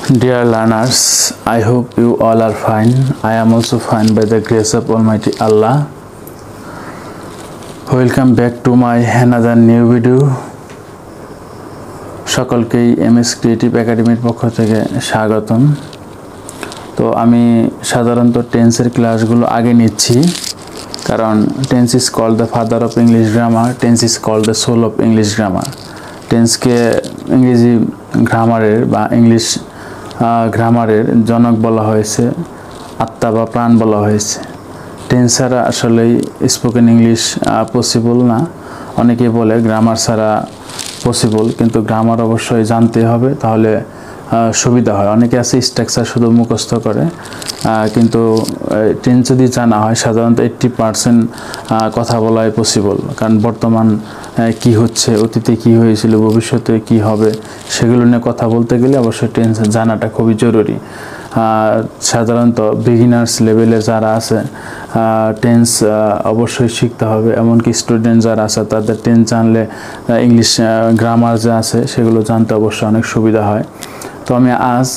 Dear learners, I hope you all are fine. I am also fine by the grace of Almighty Allah. Welcome back to my another new video. সকলকেই MS creative একাডেমির পক্ষ থেকে স্বাগতম। তো আমি সাধারণত টেন্সের ক্লাসগুলো আগে নিচ্ছি, কারণ tense is called the father of English grammar, tense is called the soul of English grammar. টেন্সকে ইংরেজি গ্রামারের বা ইংলিশ গ্রামারের জনক বলা হয়েছে, আত্মা বা প্রাণ বলা হয়েছে। টেন্স ছাড়া আসলেই স্পোকেন ইংলিশ পসিবল না। অনেকেই বলে গ্রামার ছাড়া পসিবল, কিন্তু গ্রামার অবশ্যই জানতে হবে, তাহলে সুবিধা হয়। অনেকে আছে স্ট্রাকচার শুধু মুখস্থ করে, কিন্তু টেন্স যদি জানা হয় সাধারণত 80% কথা বলাই পসিবল। কারণ বর্তমান কি হচ্ছে, অতীতে কি হয়েছিল, ভবিষ্যতে কি হবে, সেগুলো নিয়ে কথা বলতে গেলে অবশ্যই টেন্স জানাটা খুবই জরুরি। সাধারণত বিগিনার্স লেভেলে যারা আছে টেন্স অবশ্যই শিখতে হবে। এমনকি স্টুডেন্ট যারা আছে তাদের টেন্স জানলে ইংলিশ গ্রামার যা আছে সেগুলো জানতে অবশ্যই অনেক সুবিধা হয়। তো আমি আজ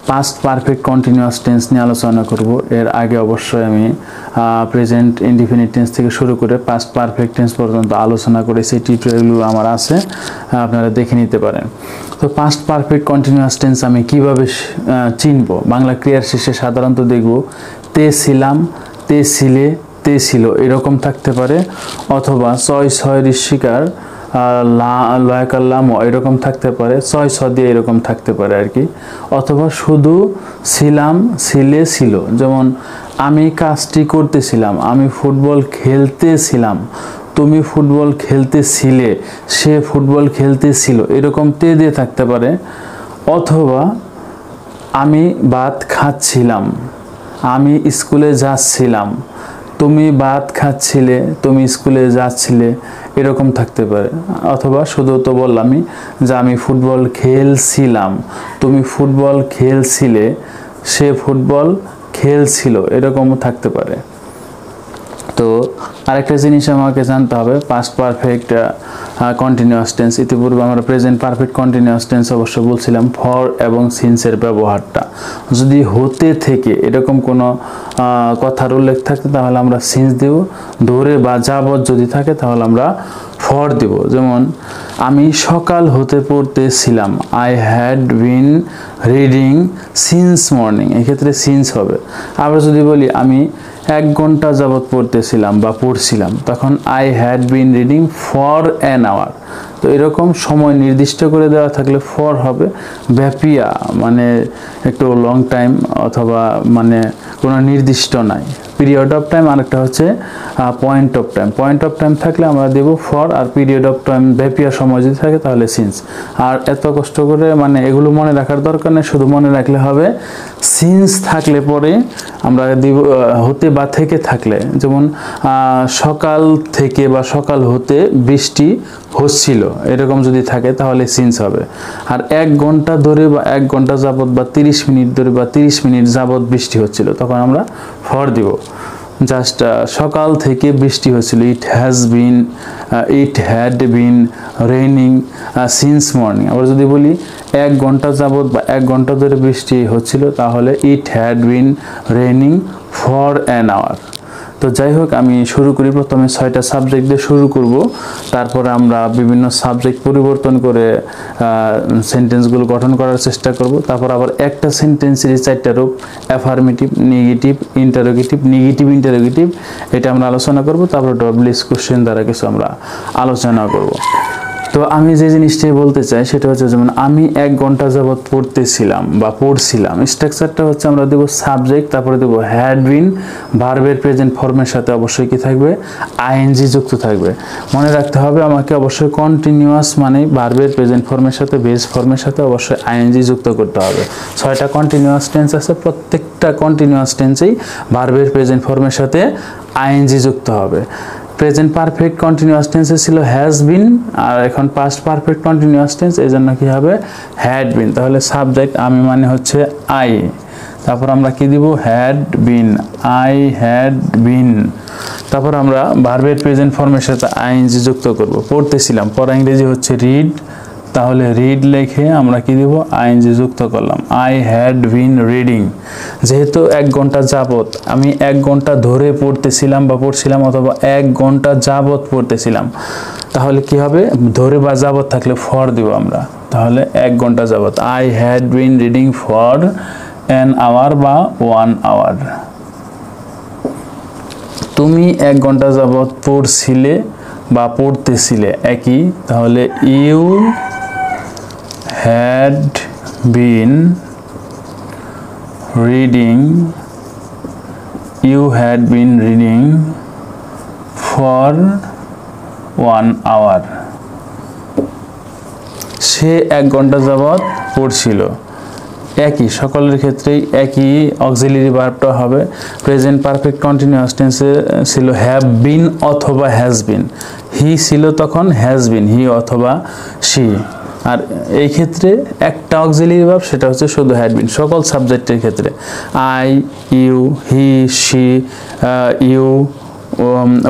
পাস্ট পারফেক্ট কন্টিনিউয়াস টেন্স নিয়ে আলোচনা করব। এর আগে অবশ্যই আমি প্রেজেন্ট ইনডিফিনিট টেন্স থেকে শুরু করে পাস্ট পারফেক্ট টেন্স পর্যন্ত আলোচনা করেছি। টিউটোরিয়ালগুলো আমার আছে, আপনারা দেখে নিতে পারেন। তো পাস্ট পারফেক্ট কন্টিনিউয়াস টেন্স আমি কিভাবে চিনব? বাংলা ক্রিয়ার শেষে সাধারণত দেখব তে ছিলাম, তে ছিলে, তে ছিল এরকম থাকতে পারে, অথবা ছয় ছয় ঋষিকার লয়াকাল্লাম এরকম থাকতে পারে, ছয় ছ দিয়ে এরকম থাকতে পারে আর কি। অথবা শুধু ছিলাম, ছিলে, ছিল। যেমন আমি কাজটি করতেছিলাম, আমি ফুটবল খেলতেছিলাম, তুমি ফুটবল খেলতেছিলে, সে ফুটবল খেলতেছিল, এরকম তে দিয়ে থাকতে পারে। অথবা আমি ভাত খাচ্ছিলাম, আমি স্কুলে যাচ্ছিলাম, তুমি ভাত খাচ্ছিলে, তুমি স্কুলে যাচ্ছিলে, এরকম থাকতে পারে। অথবা শুধু তো বললামই যে আমি ফুটবল খেলছিলাম, তুমি ফুটবল খেলছিলে, সে ফুটবল খেলছিল, এরকমও থাকতে পারে। তো আরেকটা জিনিস আমাকে জানতে হবে, পাস্ট পারফেক্ট কন্টিনিউয়াস টেন্স। ইতিপূর্বে আমরা প্রেজেন্ট পারফেক্ট কন্টিনিউয়াস টেন্স অবশ্য বলছিলাম ফর এবং সিন্সের ব্যবহারটা। যদি হতে থেকে এরকম কোনো কথার উল্লেখ থাকে তাহলে আমরা সিন্স দেব, ধরে বা যাবত যদি থাকে তাহলে আমরা ফর দেব। যেমন আমি সকাল হতে পড়তেছিলাম, I had been reading since morning, এক্ষেত্রে সিন্স হবে। আবার যদি বলি আমি 1 ঘন্টা যাবত পড়তেছিলাম বা পড়ছিলাম, তখন I had been reading for an hour. তো এরকম সময় নির্দিষ্ট করে দেওয়া থাকলে ফর হবে। ব্যাপিয়া মানে একটু লং টাইম, অথবা মানে কোনো নির্দিষ্ট নাই। পিরিয়ড অফ টাইম, আরেকটা হচ্ছে point of time. Point of time থাকলে আমরা দেব ফর, আর পিরিয়ড অফ টাইম ব্যাপিয়া সময় যদি থাকে তাহলে সিন্স। আর এত কষ্ট করে মানে এগুলো মনে রাখার দরকার নেই, শুধু মনে রাখলে হবে সিন্স থাকলে পরে আমরা দিব হতে বা থেকে থাকলে। যেমন সকাল থেকে বা সকাল হতে বৃষ্টি হচ্ছিল, এরকম যদি থাকে তাহলে সিন্স হবে। আর 1 ঘন্টা ধরে বা 1 ঘন্টা যাবত বা 30 মিনিট ধরে বা 30 মিনিট যাবত বৃষ্টি হচ্ছিল, তখন আমরা ফর দিব। জাস্ট সকাল থেকে বৃষ্টি হচ্ছিল, ইট had been raining since morning. আবার যদি বলি 1 ঘন্টা যাবত বা 1 ঘন্টা ধরে বৃষ্টি হচ্ছিল, তাহলে it had been raining for an hour. তো যাই হোক, আমি শুরু করি। প্রথমে 6টা সাবজেক্ট দিয়ে শুরু করব, তারপরে আমরা বিভিন্ন সাবজেক্ট পরিবর্তন করে সেন্টেন্সগুলো গঠন করার চেষ্টা করব। তারপর আবার একটা সেন্টেন্সের 4টা রূপ, affirmative, negative, interrogative, negative interrogative, এটা আমরা আলোচনা করব। তারপর ডব্লিউএস কোশ্চেন দ্বারা কিছু আমরা আলোচনা করব। তো আমি যে জিনিসটাই বলতে চাই সেটা হচ্ছে, যেমন আমি 1 ঘন্টা যাবত পড়তেছিলাম বা পড়ছিলাম, স্ট্রাকচারটা হচ্ছে আমরা দেব সাবজেক্ট, তারপরে দেব হ্যাড বিন, ভার্বের প্রেজেন্ট ফর্মের সাথে অবশ্যই কি থাকবে, আইএনজি যুক্ত থাকবে। মনে রাখতে হবে আমাকে অবশ্যই কন্টিনিউয়াস মানে ভার্বের প্রেজেন্ট ফর্মের সাথে বেস ফর্মের সাথে অবশ্যই আইএনজি যুক্ত করতে হবে। 6টা কন্টিনিউয়াস টেন্স আছে, প্রত্যেকটা কন্টিনিউয়াস টেন্সেই ভার্বের প্রেজেন্ট ফর্মের সাথে আইএনজি যুক্ত হবে। প্রেজেন্ট পারফেক্ট কন্টিনিউয়াস টেন্সে ছিল হ্যাজ বিন, আর এখন পাস্ট পারফেক্ট কন্টিনিউয়াস টেন্স, এই জন্য কি হবে হ্যাড বিন। তাহলে সাবজেক্ট আমি মানে হচ্ছে আই, তারপর আমরা কি দিব হ্যাড বিন, আই হ্যাড বিন। তারপর আমরা ভার্বের প্রেজেন্ট ফর্মের সাথে আইএনজি যুক্ত করব। পড়তেছিলাম, পড়া ইংরেজি হচ্ছে রিড, তাহলে রিড লিখে আমরা কি দেব আইএনজি যুক্ত করলাম আই হ্যাড বিন রিডিং যেহেতু 1 ঘন্টা যাবত আমি 1 ঘন্টা ধরে পড়তেছিলাম বা পড়ছিলাম অথবা 1 ঘন্টা যাবত পড়তেছিলাম তাহলে কি হবে ধরে বা যাবত থাকলে ফর দিব আমরা তাহলে 1 ঘন্টা যাবত I had been reading for an hour বা 1 hour তুমি 1 ঘন্টা যাবত পড়ছিলে বা পড়তেছিলে একই তাহলে you had been reading for 1 hour সে 1 ঘন্টা যাবত পড়ছিল একই সকলের ক্ষেত্রেই একই অক্সিলারি ভার্বটা হবে প্রেজেন্ট পারফেক্ট কন্টিনিউয়াস টেন্সে ছিল হ্যাভ বিন অথবা হ্যাজ বিন হি ছিল তখন হ্যাজ বিন হি অথবা শি আর এই ক্ষেত্রে একটা অক্সিলারি ভার্ব সেটা হচ্ছে শুধু হ্যাড বিন সকল সাবজেক্টের ক্ষেত্রে I you he she you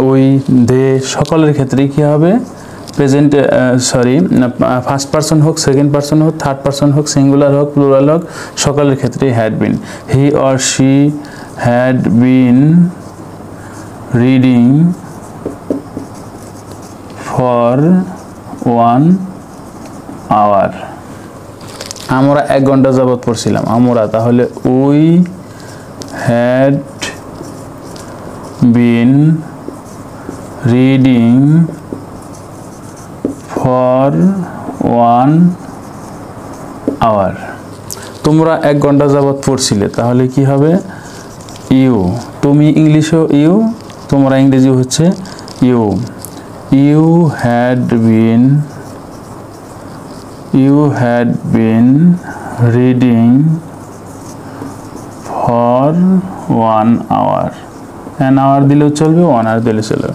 we they সকলের ক্ষেত্রেই কি হবে প্রেজেন্ট ফার্স্ট পারসন হোক সেকেন্ড পারসন হোক থার্ড পারসন হোক সিঙ্গুলার হোক প্লুরাল হোক সকলের ক্ষেত্রেই had been he or she had been reading for 1 hour আমরা 1 ঘন্টা যাবত পড়ছিলাম আমরা তাহলে we had been reading for 1 hour তোমরা 1 ঘন্টা যাবত পড়ছিলে তাহলে কি হবে ইউ তুমি ইংলিশও ইউ তোমরা ইংরেজি হচ্ছে you you had been reading for 1 hour an hour দিলেও চলবে 1 hour দিলেও চলবে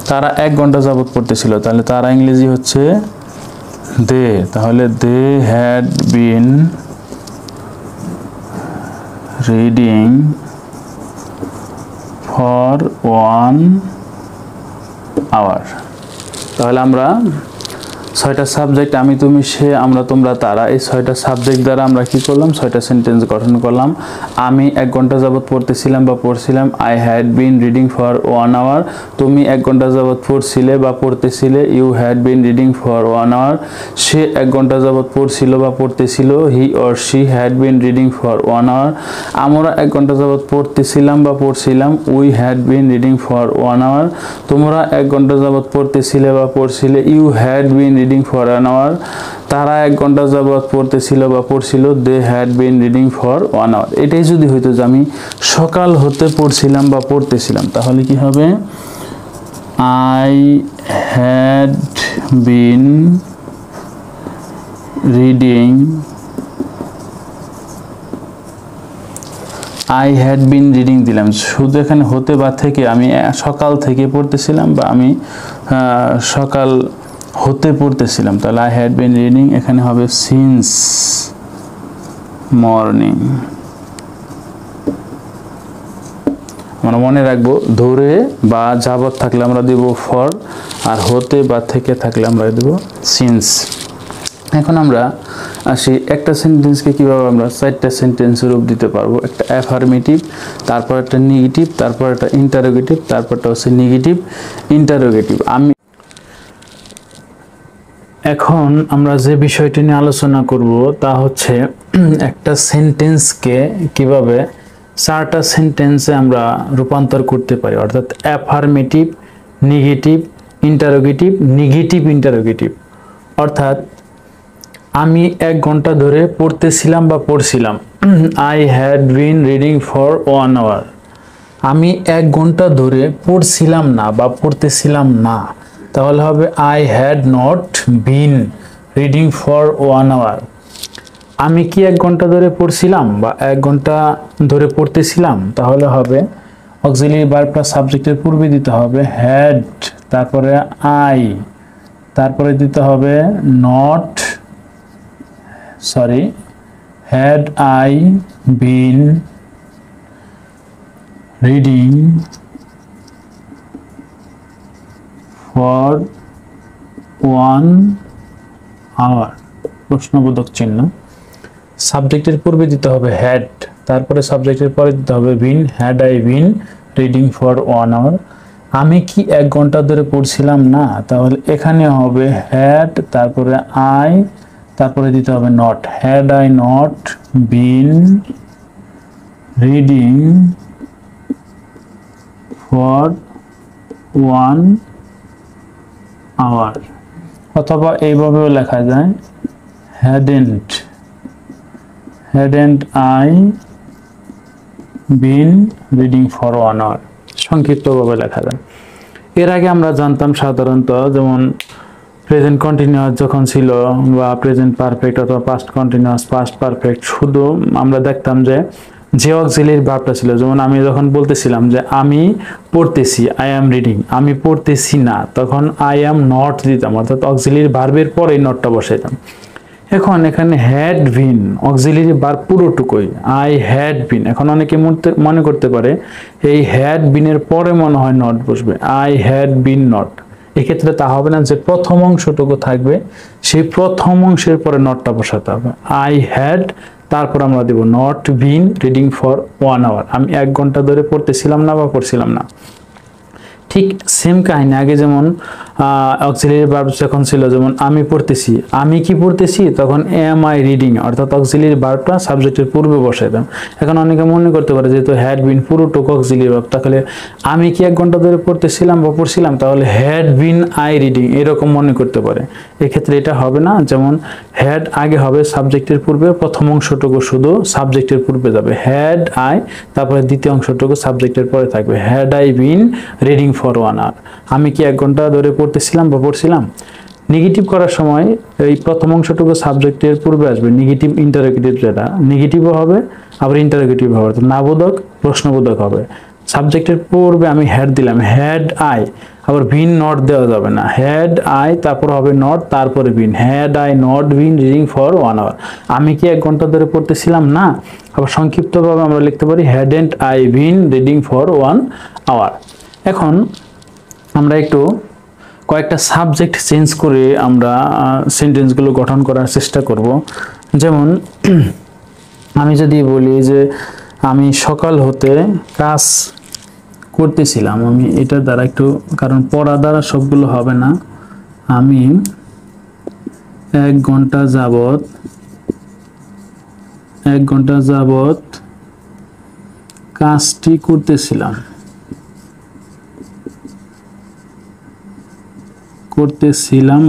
তারা 1 ঘন্টা যাবত পড়তেছিল তাহলে তারা ইংরেজি হচ্ছে দে তাহলে they had been reading for 1 hour তাহলে আমরা 6টা সাবজেক্ট আমি তুমি সে আমরা তোমরা তারা এই 6টা সাবজেক্ট দ্বারা আমরা কি করলাম 6টা সেন্টেন্স গঠন করলাম আমি 1 ঘন্টা যাবত পড়তেছিলাম বা পড়ছিলাম I had been reading for 1 hour তুমি 1 ঘন্টা যাবত পড়ছিলে বা পড়তেছিলে you had been reading for 1 hour সে 1 ঘন্টা যাবত পড়ছিল বা পড়তেছিল he or she had been reading for 1 hour আমরা 1 ঘন্টা যাবত পড়তেছিলাম বা পড়ছিলাম we had been reading for 1 hour তোমরা 1 ঘন্টা যাবত পড়তেছিলে বা পড়ছিলে you had been reading for an hour তারা 1 ঘন্টা যাবত পড়তেছিল বা পড়ছিল they had been reading for 1 hour এটাই যদি হইতো যে আমি সকাল হতে পড়ছিলাম বা পড়তেছিলাম তাহলে কি হবে I had been reading I had been reading দিলাম শুধু এখানে হতে বা থেকে আমি সকাল থেকে পড়তেছিলাম বা আমি সকাল হতে পড়তেছিলাম তাহলে আই হ্যাড বিন রিডিং এখানে হবে সিন্স মর্নিং আমরা মনে রাখবো ধরে বা যাবত থাকলে আমরা দেব ফর আর হতে বা থেকে থাকলে আমরা দেব সিন্স এখন আমরা আসি একটা সেন্টেন্সকে কিভাবে আমরা 4টা সেন্টেন্সের রূপ দিতে পারবো একটা অ্যাফার্মেটিভ তারপর একটা নেগেটিভ তারপর একটা ইন্টারোগেটিভ তারপরটা হচ্ছে নেগেটিভ ইন্টারোগেটিভ আমি এখন আমরা যে বিষয়টি নিয়ে আলোচনা করব তা হচ্ছে একটা সেন্টেন্সকে কিভাবে 4টা সেন্টেন্সে আমরা রূপান্তর করতে পারি অর্থাৎ affirmative negative interrogative negative interrogative অর্থাৎ আমি 1 ঘন্টা ধরে পড়তেছিলাম বা পড়ছিলাম I had been reading for 1 hour আমি 1 ঘন্টা ধরে পড়ছিলাম না বা পড়তেছিলাম না তাহলে হবে I had not been reading for 1 hour আমি কি 1 ঘন্টা ধরে পড়ছিলাম বা 1 ঘন্টা ধরে পড়তেছিলাম তাহলে হবে অক্সিলারি ভার্বটা সাবজেক্টের পূর্বে দিতে হবে হ্যাড তারপরে আই তারপরে দিতে হবে not had I been reading for 1 hour প্রশ্নবোধক চিহ্ন। সাবজেক্টের পূর্বে দিতে হবে হ্যাড, তারপরে সাবজেক্টের পরে দিতে হবে been. Had I been reading for 1 hour? আমি কি 1 ঘন্টা ধরে পড়ছিলাম না? তাহলে এখানে হবে হ্যাড, তারপরে আই, তারপরে দিতে হবে not. Had I not been reading for 1 hour, অথবা এইভাবেও লেখা যায় hadn't I been reading for 1 hour, সংক্ষিপ্তভাবে লেখা যায়। এর আগে আমরা জানতাম সাধারণত যেমন প্রেজেন্ট কন্টিনিউয়াস যখন ছিল বা প্রেজেন্ট পারফেক্ট অথবা পাস্ট কন্টিনিউয়াস, পাস্ট পারফেক্ট, শুধু আমরা দেখতাম যে অক্সিলিয়ারি ভার্বটা ছিল, যেমন আমি যখন বলতেছিলাম যে আমি পড়তেছি, আই অ্যাম রিডিং, আমি পড়তেছি না, তখন আই অ্যাম নট দিতাম, অর্থাৎ অক্সিলিয়ারি ভার্বের পরে নটটা বসাইতাম। এখন এখানে হ্যাড বিন অক্সিলিয়ারি ভার্ব পুরোটুকুই, আই হ্যাড বিন। এখন অনেকে মনে করতে পারে এই হ্যাড বিনের পরে মনে হয় নট বসবে, আই হ্যাড বিন নট। এক্ষেত্রে তা হবে না, যে প্রথম অংশটুকু থাকবে সেই প্রথম অংশের পরে নটটা বসাতে হবে। আই হ্যাড, তারপর আমরা দেব not been reading for 1 hour, আমি 1 ঘন্টা ধরে পড়তেছিলাম না বা পড়ছিলাম না। ঠিক সেম কাহিনী আগে যেমন অক্সিলিয়ারি ভার্ব যখন ছিল, যেমন আমি পড়তেছি, আমি কি পড়তেছি, তখন এম আই রিডিং, অর্থাৎ অক্সিলিয়ারি ভার্বটা সাবজেক্টের পূর্বে বসাইতাম। এখন অনেকে মনে করতে পারে যেহেতু হ্যাড বিন পুরোটুকু অক্সিলিয়ারি ভার্ব, তাহলে আমি কি 1 ঘন্টা ধরে পড়তেছিলাম বা পড়ছিলাম, তাহলে হ্যাড বিন আই রিডিং এরকম মনে করতে পারে। এক্ষেত্রে এটা হবে না, যেমন হ্যাড আগে হবে সাবজেক্টের পূর্বে, প্রথম অংশটুকু শুধু সাবজেক্টের পূর্বে যাবে, হ্যাড আই, তারপরে দ্বিতীয় অংশটুকু সাবজেক্টের পরে থাকবে, had I been reading for 1 hour, আমি কি 1 ঘন্টা ধরে পড়তেছিলাম বা পড়ছিলাম। নেগেটিভ করার সময় এই প্রথম অংশটুকু সাবজেক্টের পূর্বে আসবে, নেগেটিভ ইন্টারোগেটিভ, যেটা নেগেটিভও হবে আবার ইন্টারোগেটিভ হবে, নাবোধক প্রশ্নবোধক হবে। সাবজেক্টের পূর্বে আমি হ্যাড দিলাম, হ্যাড আই, আবার বিন নট দেওয়া যাবে না, হ্যাড আই তারপর হবে নট, তারপরে been, had I not been reading for 1 hour, আমি কি 1 ঘন্টা ধরে পড়তেছিলাম না। আবার সংক্ষিপ্তভাবে আমরা লিখতে পারি hadn't I been reading for 1 hour. এখন আমরা একটু কয়েকটা সাবজেক্ট চেঞ্জ করে আমরা সেন্টেন্সগুলো গঠন করার চেষ্টা করব। যেমন আমি যদি বলি যে আমি সকাল হতে কাজ করতেছিলাম, আমি এটার দ্বারা একটু, কারণ পড়া দ্বারা সবগুলো হবে না, আমি 1 ঘন্টা যাবত কাজটি করতেছিলাম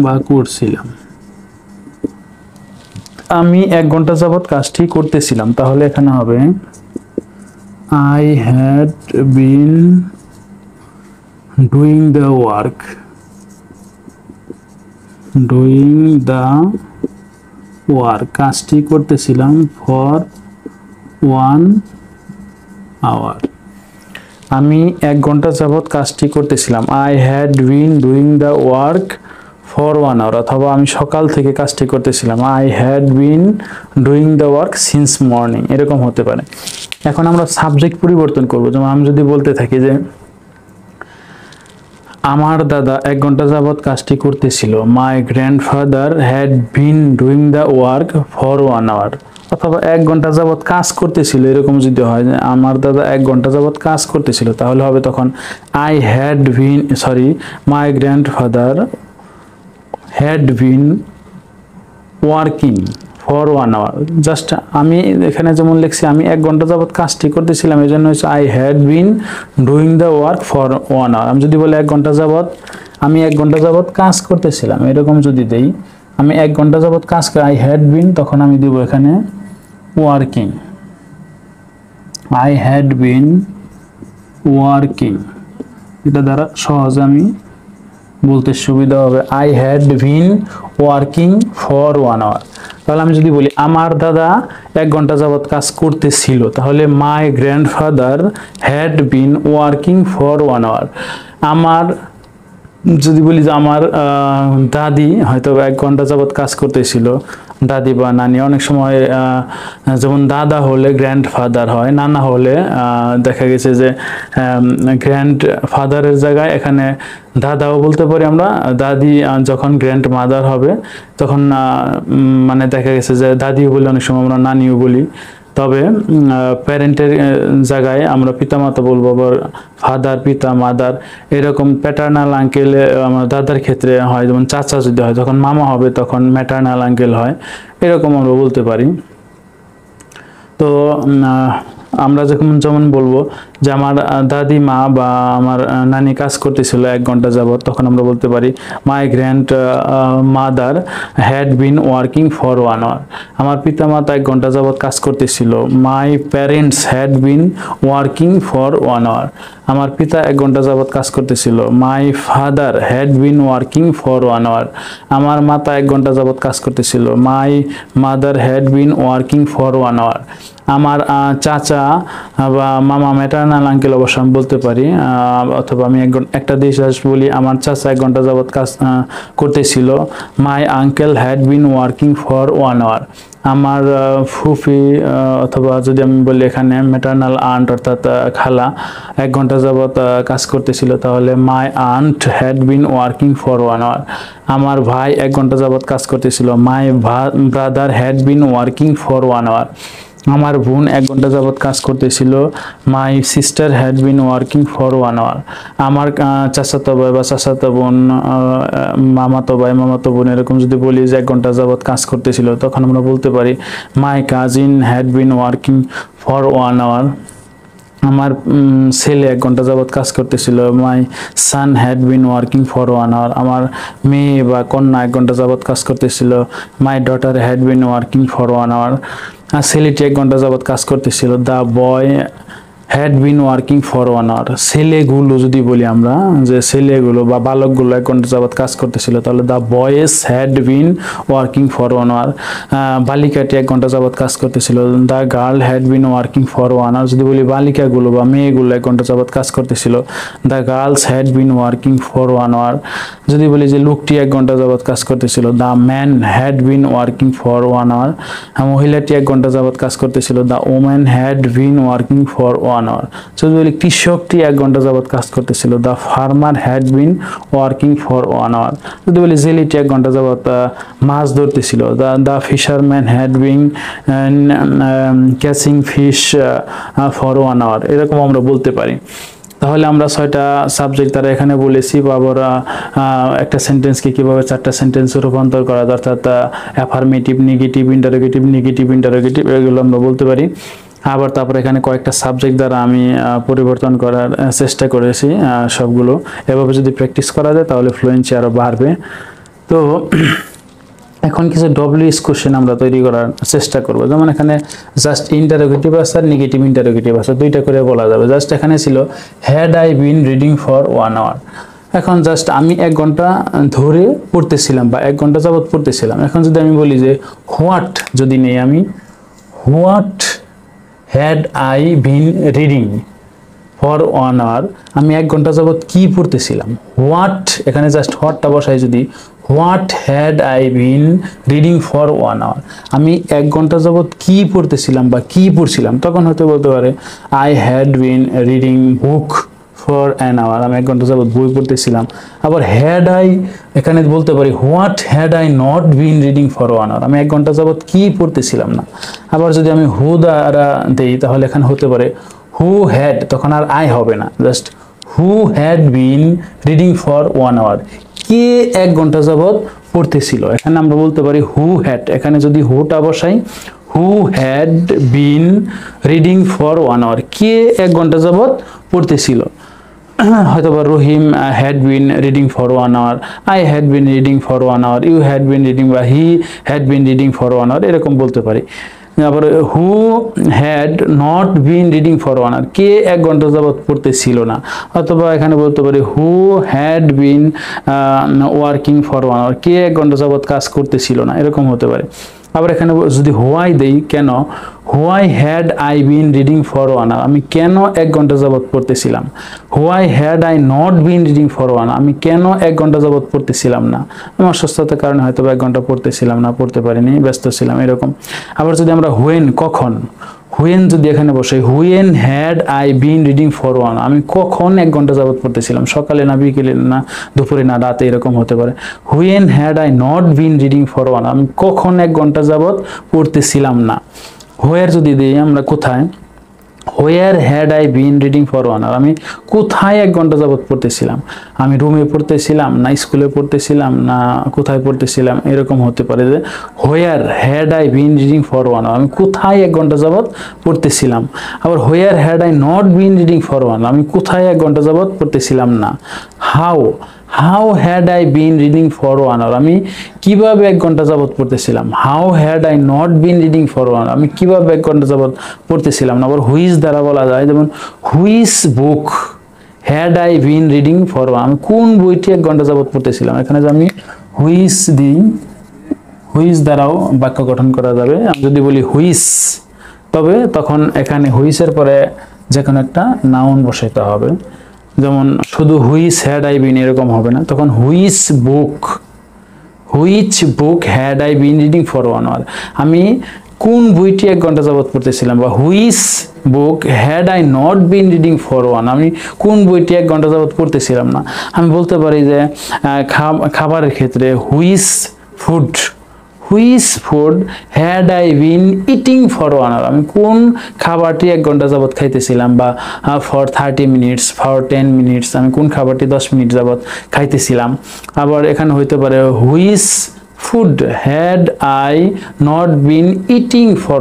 বা করছিলাম। আমি 1 ঘন্টা যাবত কাজটি করতেছিলাম, তাহলে এখানে হবে I had been doing the work কাজটি করতেছিলাম for 1 hour। আমি 1 ঘন্টা যাবত কাজটি করতেছিলাম, I had been doing the work for 1 hour, অথবা আমি সকাল থেকে কাজটি করতেছিলাম, I had been doing the work since morning, এরকম হতে পারে। এখন আমরা সাবজেক্ট পরিবর্তন করব। যেমন আমি যদি বলতে থাকি যে আমার দাদা 1 ঘন্টা যাবত কাজটি করতেছিল, my grandfather had been doing the work for 1 hour, অথবা 1 ঘন্টা যাবত কাজ করতেছিল, এরকম যদি হয় যে আমার দাদা 1 ঘন্টা যাবত কাজ করতেছিল, তাহলে হবে তখন my grandfather had been working for 1 hour। Just আমি এখানে যেমন লিখছি আমি 1 ঘন্টা যাবত কাজটি করতেছিলাম, এই জন্য হচ্ছে I had been doing the work for 1 hour। আমি যদি বলি 1 ঘন্টা যাবত কাজ করতেছিলাম, এরকম যদি দেই, আমি 1 ঘন্টা যাবত কাজ করে I had been, তখন আমি দিব এখানে working, I had been working। এটা দ্বারা সহজে আমি বলতে সুবিধা হবে, I had been working for 1 hour। তাহলে আমি যদি বলি আমার দাদা 1 ঘন্টা যাবত কাজ করতেছিল, তাহলে my grandfather had been working for 1 hour। আমার যদি বলি যে আমার দাদি হয়তো 1 ঘন্টা যাবত কাজ করতেছিল, দাদি বা নানি। অনেক সময় যেমন দাদা হলে গ্র্যান্ডফাদার হয়, নানা হলে দেখা গেছে যে গ্র্যান্ডফাদারের জায়গায় এখানে দাদাও বলতে পারি আমরা। দাদি যখন গ্র্যান্ড মাদার হবে তখন মানে দেখা গেছে যে দাদিও বলি, অনেক সময় আমরা নানিও বলি। তবে প্যারেন্টের জায়গায় আমরা পিতামাতা বলবো, আবার ফাদার, পিতা, মাদার। এরকম প্যাটার্নাল আঙ্কেল আমার দাদার ক্ষেত্রে হয়, যেমন চাচা যদি হয় তখন মামা হবে, তখন ম্যাটার্নাল আঙ্কেল হয়, এরকম আমরা বলতে পারি। তো আমরা যেমন বলবো যে আমার দাদি মা বা আমার নানি কাজ করতেছিল 1 ঘন্টা যাবত, তখন আমরা বলতে পারি my grandmother had been working for 1 hour. আমার পিতামাতা 1 ঘন্টা যাবত কাজ করতেছিল। My parents had been working for 1 hour. আমার পিতা 1 ঘন্টা যাবত কাজ করতেছিল। My father had been working for 1 hour. আমার মাতা 1 ঘন্টা যাবত কাজ করতেছিল। My mother had been working for 1 hour. আমার চাচা বা মামা, ম্যাটার্নাল আঙ্কেল অবশ্য আমি বলতে পারি, অথবা আমি একটা দেশ বলি, আমার চাচা 1 ঘন্টা যাবত কাজ করতেছিল। My uncle had been working for 1 hour. আমার ফুফি অথবা যদি আমি বলি এখানে ম্যাটার্নাল আন্ট অর্থাৎ খালা 1 ঘন্টা যাবত কাজ করতেছিল, তাহলে my aunt had been working for 1 hour. আমার ভাই 1 ঘন্টা যাবত কাজ করতেছিল। My brother had been working for 1 hour. আমার বোন 1 ঘন্টা যাবত কাজ করতেছিল। My sister had been working for 1 hour. আমার চাচাতো ভাই বা চাচাতো বোন, মামাতো ভাই, মামাতো বোন এরকম যদি বলি যে 1 ঘন্টা যাবত কাজ করতেছিল, তখন আমরা বলতে পারি my cousin had been working for 1 hour. আমার ছেলে 1 ঘন্টা যাবত কাজ করতেছিল। My son had been working for 1 hour. আমার মেয়ে বা কন্যা 1 ঘন্টা যাবত কাজ করতেছিল। My daughter had been working for 1 hour. ছেলেটি 1 ঘন্টা যাবত কাজ করতেছিল। The boy had been working for 1 hour. ছেলেগুলো যদি বলি আমরা যে ছেলেগুলো বা বালকগুলো 1 ঘন্টা যাবত কাজ করতেছিল, তাহলে the boys had been working for 1 hour. বালিকাটি 1 ঘন্টা যাবত কাজ করতেছিল। The girl had been working for 1 hour. যদি বলি বালিকাগুলো বা মেয়েগুলো 1 ঘন্টা যাবত কাজ করতেছিল, the girls had been working for 1 hour. যদি বলি যে লোকটি 1 ঘন্টা যাবত কাজ করতেছিল, the man had been working for 1 hour. মহিলাটি 1 ঘন্টা যাবত কাজ করতেছিল, the woman had been working for 1 hour. যদি বলি কৃষকটি 1 ঘন্টা যাবত কাজ করতেছিল, the farmer had been working for 1 hour. যদি বলি জেলিটি 1 ঘন্টা যাবত মাছ ধরতেছিল, the fisherman had been catching fish for 1 hour. এরকম আমরা বলতে পারি। তাহলে আমরা 6টা সাবজেক্ট দ্বারা এখানে বলেছি, বা আবার একটা সেন্টেন্সকে কিভাবে 4টা সেন্টেন্সে রূপান্তর করা, অর্থাৎ অ্যাফার্মেটিভ, নেগেটিভ, ইন্টারোগেটিভ, এগুলো আমরা বলতে পারি। আবার তারপরে এখানে কয়েকটা সাবজেক্ট দ্বারা আমি পরিবর্তন করার চেষ্টা করেছি সবগুলো। এভাবে যদি প্র্যাকটিস করা যায় তাহলে ফ্লুয়েন্সি আরও বাড়বে। তো এখন কিছু ডব্লিউএস কোশ্চেন আমরা তৈরি করার চেষ্টা করব। যেমন এখানে জাস্ট ইন্টারোগেটিভ আছে আর নেগেটিভ ইন্টারোগেটিভ আছে, দুইটা করে বলা যাবে। জাস্ট এখানে ছিল had I been reading for 1 hour. এখন জাস্ট আমি 1 ঘন্টা ধরে পড়তেছিলাম বা 1 ঘন্টা যাবত পড়তেছিলাম। এখন যদি আমি বলি যে হোয়াট যদি নেই আমি, what had I been reading for 1 hour, আমি 1 ঘন্টা যাবত কি পড়তেছিলাম। হোয়াট, এখানে জাস্ট হোয়াটটা বসাই যদি, what had I been reading for 1 hour, আমি 1 ঘন্টা যাবত কি পড়তেছিলাম বা কি পড়ছিলাম, তখন হয়তো বলতে পারে I had been reading book for an hour, আমি 1 ঘন্টা যাবত বই পড়তেছিলাম। আবার হ্যাড আই, এখানে বলতে পারি what had I not been reading for 1 hour, আমি 1 ঘন্টা যাবত কি পড়তেছিলাম না। আবার যদি আমি হু দ্বারা দেই তাহলে এখানে হতে পারে হু হ্যাড, তখন আর আই হবে না, just who had been reading for 1 hour, কে 1 ঘন্টা যাবত পড়তেছিল। এখানে আমরা বলতে পারি হু হ্যাড, এখানে যদি হুটা বসাই who had been reading for 1 hour, কে 1 ঘন্টা যাবত পড়তেছিল। হয়তোবা Rahim had been reading for 1 hour, I had been reading for 1 hour, you had been reading বা he had been reading for 1 hour, এরকম বলতে পারি। আবার who had not been reading for 1 hour, কে 1 ঘন্টা যাবত পড়তেছিল না। অথবা এখানে বলতে পারি who had been working for 1 hour, কে 1 ঘন্টা যাবত কাজ করতেছিল না, এরকম হতে পারে। আবার এখানে যদি হোয়াই দেই, কেন, why had I been reading for 1 hour, আমি কেন 1 ঘন্টা যাবত পড়তেছিলাম। Why had I not been reading for 1 hour, আমি কেন 1 ঘন্টা যাবত পড়তেছিলাম না। আমি অসুস্থতার কারণে হয়তো 1 ঘন্টা পড়তেছিলাম না, পড়তে পারিনি, ব্যস্ত ছিলাম, এরকম। আবার যদি আমরা হোয়েন, কখন, হুয়েন যদি এখানে বসে, when had I been reading for 1 hour, আমি কখন 1 ঘন্টা যাবত পড়তেছিলাম, সকালে না বিকেলে না দুপুরে না রাতে, এরকম হতে পারে। When had I not been reading for 1 hour, আমি কখন 1 ঘন্টা যাবত পড়তেছিলাম না। হোয়ার যদি দিই আমরা, কোথায়, where had I been reading for 1 hour, আমি কোথায় 1 ঘন্টা যাবত পড়তেছিলাম, আমি রুমে পড়তেছিলাম না স্কুলে পড়তেছিলাম না কোথায় পড়তেছিলাম, এরকম হতে পারে যে where had I been reading for 1 hour, আমি কোথায় 1 ঘন্টা যাবত পড়তেছিলাম। আবার where had I not been reading for 1 hour, আমি কোথায় 1 ঘন্টা যাবত পড়তেছিলাম না। How, how had I been reading for 1 hour, আমি কিভাবে 1 ঘন্টা যাবত পড়তেছিলাম। How had I not been reading for 1 hour, আমি কিভাবে 1 ঘন্টা যাবত পড়তেছিলাম না। আবার হুইচ দ্বারা বলা যায়, যেমন which book had I been reading for 1, আমি কোন বইটি 1 ঘন্টা যাবত পড়তেছিলাম। এখানে যে আমি হুইচ দিই, হুইচ দ্বারাও বাক্য গঠন করা যাবে। আমি যদি বলি হুইচ, তবে তখন এখানে হুইচের পরে যে কোনো একটা নাউন বসাইতে হবে। যেমন শুধু হুইচ হ্যাড আই বিন এরকম হবে না, তখন which book, which book had I been reading for 1 hour, আমি কোন বইটি 1 ঘন্টা যাবত পড়তেছিলাম। বা which book had I not been reading for 1, আমি কোন বইটি 1 ঘন্টা যাবত পড়তেছিলাম না। আমি বলতে পারি যে খাবারের ক্ষেত্রে which food, which food had I been eating for 1 hour, আমি কোন খাবারটি 1 ঘন্টা যাবত খাইতেছিলাম। বা ফর 30 মিনিটস, ফর 10 মিনিটস, আমি কোন খাবারটি 10 মিনিট যাবত খাইতেছিলাম। আবার এখানে হইতে পারে which food had I not bin eating for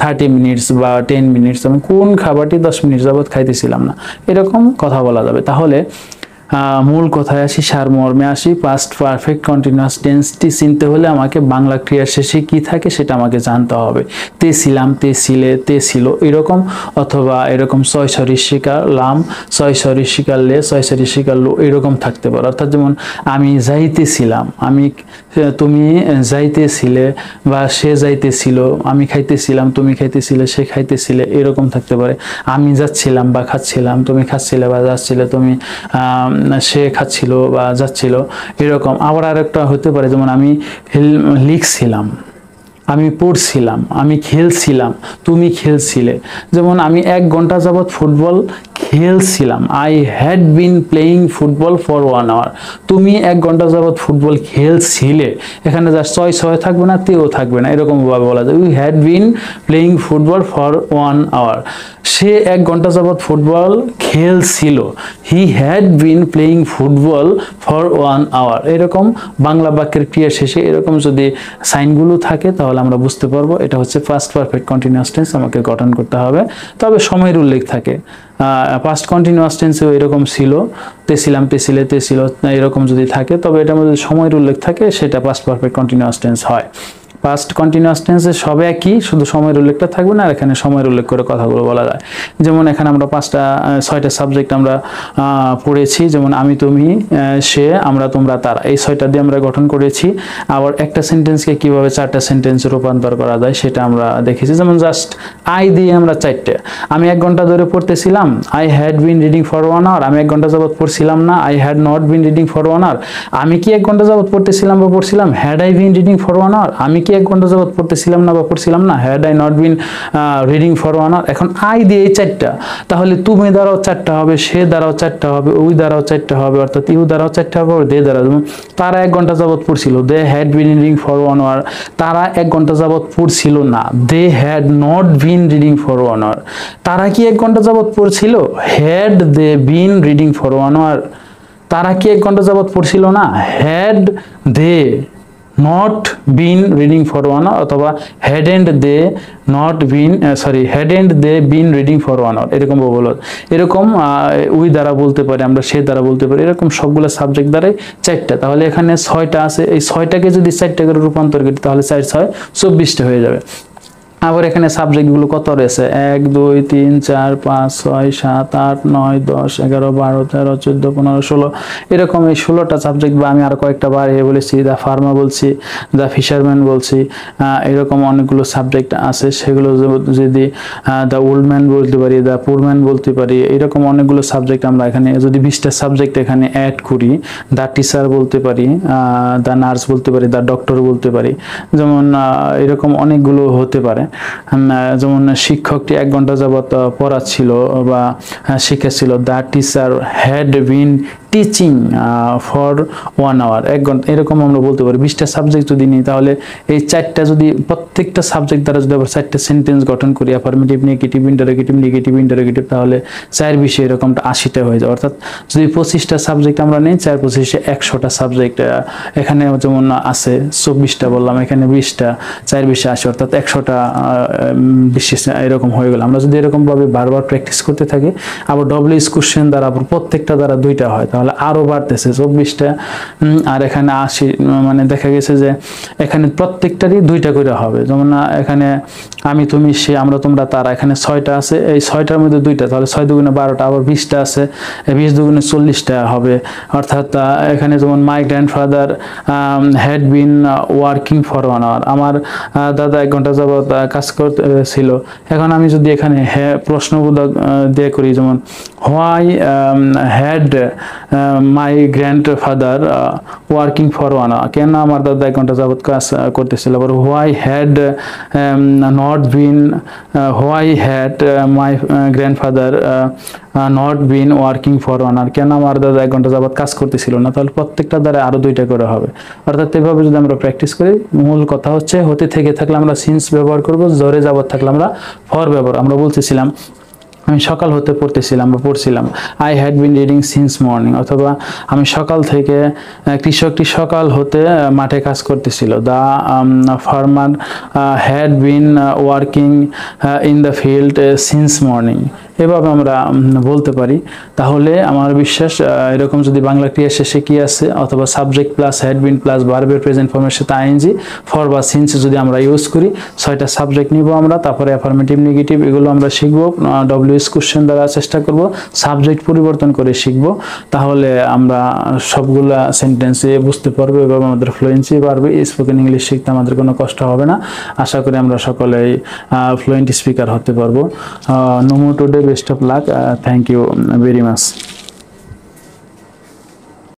30 minutes বা 10 মিনিটস, আমি কোন খাবারটি 10 মিনিট যাবত খাইতেছিলাম না, এরকম কথা বলা যাবে। তাহলে মূল কথায় আসি, সারমর্মে আসি, পাস্ট পারফেক্ট কন্টিনিউয়াস টেন্সটি চিনতে হলে আমাকে বাংলা ক্রিয়ার শেষে কি থাকে সেটা আমাকে জানতে হবে। তে ছিলাম, তে ছিলে, তে ছিল, এরকম, অথবা এরকম ছয় সরিষিকার লাম, ছয় সরিষিকার লে, ছয় সরিষিকার লো, এরকম থাকতে পারে। অর্থাৎ যেমন আমি যাইতেছিলাম, আমি, তুমি যাইতেছিলে বা সে যাইতেছিল, আমি খাইতেছিলাম, তুমি খাইতেছিলে, সে খাইতেছিলে, এরকম থাকতে পারে। আমি যাচ্ছিলাম বা খাচ্ছিলাম, তুমি খাচ্ছিলে বা যাচ্ছিলে, তুমি সে খাচ্ছিল বা যাচ্ছিল, এরকম। আবার আরেকটা হতে পারে, যেমন আমি লিখছিলাম, আমি পড়ছিলাম, আমি খেলছিলাম, তুমি খেলছিলে। যেমন আমি 1 ঘন্টা যাবত ফুটবল খেলছিলাম, I had been playing football for 1 hour, তুমি 1 ঘন্টা যাবত ফুটবল খেলছিলে। এখানে যা ছয় থাকবে না, তেও থাকবে না, এরকম ভাবে বলা যায় we had been playing football for 1 hour, সে 1 ঘন্টা যাবত ফুটবল খেলছিল, he had been playing football for 1 hour. এরকম বাংলা বাক্যের ক্রিয়া শেষে এরকম যদি সাইনগুলো থাকে তাহলে আমরা বুঝতে পারবো এটা হচ্ছে পাস্ট পারফেক্ট কন্টিনিউয়াস টেন্স, আমাকে গঠন করতে হবে। তবে সময়ের উল্লেখ থাকে, পাস্ট কন্টিনিউয়াস টেন্সেও এরকম ছিল, তে ছিলাম, তে ছিলে, তে ছিল, এরকম যদি থাকে তবে এটার মধ্যে সময়ের উল্লেখ থাকে, সেটা পাস্ট পারফেক্ট কন্টিনিউয়াস টেন্স হয়। পাস্ট কন্টিনিউয়াস টেন্সে সব একই, শুধু সময়ের উল্লেখটা থাকবে না, আর এখানে সময়ের উল্লেখ করে কথাগুলো বলা যায়। যেমন এখানে আমরা 6টা সাবজেক্ট আমরা পড়েছি, যেমন আমি, তুমি, সে, আমরা, তোমরা, তারা, এই 6টা দিয়ে আমরা গঠন করেছি। আবার একটা সেন্টেন্সকে কিভাবে 4টা সেন্টেন্সে রূপান্তর করা যায় সেটা আমরা দেখেছি। যেমন জাস্ট আই দিয়ে আমরা 4টে, আমি 1 ঘন্টা ধরে পড়তেছিলাম, I had been reading for 1 hour, আমি 1 ঘন্টা যাবত পড়ছিলাম না, I had not been reading for 1 hour, আমি কি 1 ঘন্টা যাবত পড়তেছিলাম বা পড়ছিলাম, had I been reading for 1 hour, আমি কি 1 ঘন্টা যাবত পড়তেছিলাম না বা পড়ছিলাম না, had I not been reading for 1 hour. এখন আই দিয়ে এই 4টা, তাহলে তুমি দ্বারাও 4টা হবে, সে দ্বারাও 4টা হবে, উই দ্বারাও 4টা হবে, অর্থাৎ ইউ দ্বারাও 4টা হবে, দে দ্বারা, যেমন তারা 1 ঘন্টা যাবত পড়ছিল, they had been reading for 1 hour, তারা 1 ঘন্টা যাবত পড়ছিল না, they had not been reading for 1 hour, তারা কি 1 ঘন্টা যাবত পড়ছিল, had they been reading for 1 hour, তারা কি 1 ঘন্টা যাবত পড়ছিল না, had they not been reading for 1 hour, অথবা hadn't they not been hadn't they been reading for 1 hour, এরকম বলো। এরকম উই দ্বারা বলতে পারি আমরা, সে দ্বারা বলতে পারি, এরকম সবগুলো সাবজেক্ট দ্বারাই 4টা। তাহলে এখানে 6টা আছে, এই 6টাকে যদি 4টা করে রূপান্তর করি তাহলে 4 6 24টা হয়ে যাবে। আবার এখানে সাবজেক্টগুলো কত রয়েছে 1 2 3 4 5 6 7 8 9 10 11 12 13 14 15 16 এরকম এই 16টা সাবজেক্ট বা আমি আর কয়েকটা বাড়িয়ে বলেছি দা ফার্মা বলছি দা ফিশারম্যান বলছি এরকম অনেকগুলো সাবজেক্ট আছে সেগুলো যদি দা ওল্ডম্যান বলতে পারি দা পুরম্যান বলতে পারি এরকম অনেকগুলো সাবজেক্ট আমরা এখানে যদি 20টা সাবজেক্ট এখানে অ্যাড করি দা টিচার বলতে পারি দা নার্স বলতে পারি দা ডক্টর বলতে পারি যেমন এরকম অনেকগুলো হতে পারে যেমন শিক্ষকটি 1 ঘন্টা যাবত পড়াচ্ছিল বা শিখাচ্ছিল the teacher had been teaching for 1 hour 1 ঘন্টা এরকম আমরা বলতে পারি 20টা সাবজেক্ট যদি নিই তাহলে এই 4টা যদি প্রত্যেকটা সাবজেক্ট দ্বারা যদি আবার 4টা সেন্টেন্স গঠন করি অ্যাফার্মেটিভ নেগেটিভ ইন্টারোগেটিভ তাহলে 4 20 এরকমটা 80টা হয়ে যায় অর্থাৎ যদি 25টা সাবজেক্ট আমরা নিই 4 25 100টা সাবজেক্ট এখানে যেমন আছে 24টা বললাম এখানে 20টা 4 20 80 অর্থাৎ 100টা বিশেষ এরকম হয়ে গেল আমরা যদি এরকম ভাবে বারবার প্র্যাকটিস করতে থাকি আবার ডব্লিউএস কোশ্চেন দ্বারা প্রত্যেকটা দ্বারা 2টা হয় তাহলে আরো বাড়তেছে 24টা আর এখানে 80 মানে দেখা গেছে যে এখানে প্রত্যেকটারই 2টা করে হবে যেমন এখানে আমি তুমি সে আমরা তোমরা তারা এখানে 6টা আছে এই 6টার মধ্যে 2টা তাহলে 6 দুগুণে 12টা আবার 20টা আছে 20 দুগুণে 40টা হবে অর্থাৎ এখানে যেমন my grandfather had been working for 1 hour আমার দাদা 1 ঘন্টা যাবত কাজ করতেছিল এখন আমি যদি এখানে প্রশ্নবোধক দিয়ে করি যেমন why had my grandfather working for 1 hour কেন আমার দাদা 1 ঘন্টা যাবত কাজ করতেছিল আবার why had not been why had my grandfather not been working for 1 hour কেন আমার দাদা 1 ঘন্টা যাবত কাজ করতেছিল না তাহলে প্রত্যেকটা দ্বারা আরো 2টা করে হবে অর্থাৎ এভাবে যদি আমরা প্র্যাকটিস করি মূল কথা হচ্ছে হতে থেকে থাকলে আমরা সিন্স ব্যবহার করব জোরে যাবত থাকলে আমরা ফর ব্যবহার আমরা বলতেছিলাম আমি সকাল হতে পড়তেছিলাম বা পড়ছিলাম I had been reading since morning অথবা আমি সকাল থেকে কৃষকটি সকাল হতে মাঠে কাজ করতেছিল the farmer had been working in the field since morning এভাবে আমরা বলতে পারি তাহলে আমার বিশ্বাস এরকম যদি বাংলা ক্রিয়া শেষে কি আছে অথবা subject plus had been plus ভার্বের প্রেজেন্ট ফর্মের সাথে আইএনজি ফর বা সিন্স যদি আমরা ইউজ করি 6টা সাবজেক্ট নিব আমরা তারপরে অ্যাফার্মেটিভ নেগেটিভ এগুলো আমরা শিখব ডব্লিউএস কোশ্চেন দ্বারা চেষ্টা করব সাবজেক্ট পরিবর্তন করে শিখব তাহলে আমরা সবগুলা সেন্টেন্সে বুঝতে পারবো এবং আমাদের ফ্লুয়েন্সি বাড়বে স্পোকেন ইংলিশ শিখতে আমাদের কোনো কষ্ট হবে না আশা করি আমরা সকলেই ফ্লুয়েন্ট স্পিকার হতে পারবো no more today best of luck thank you very much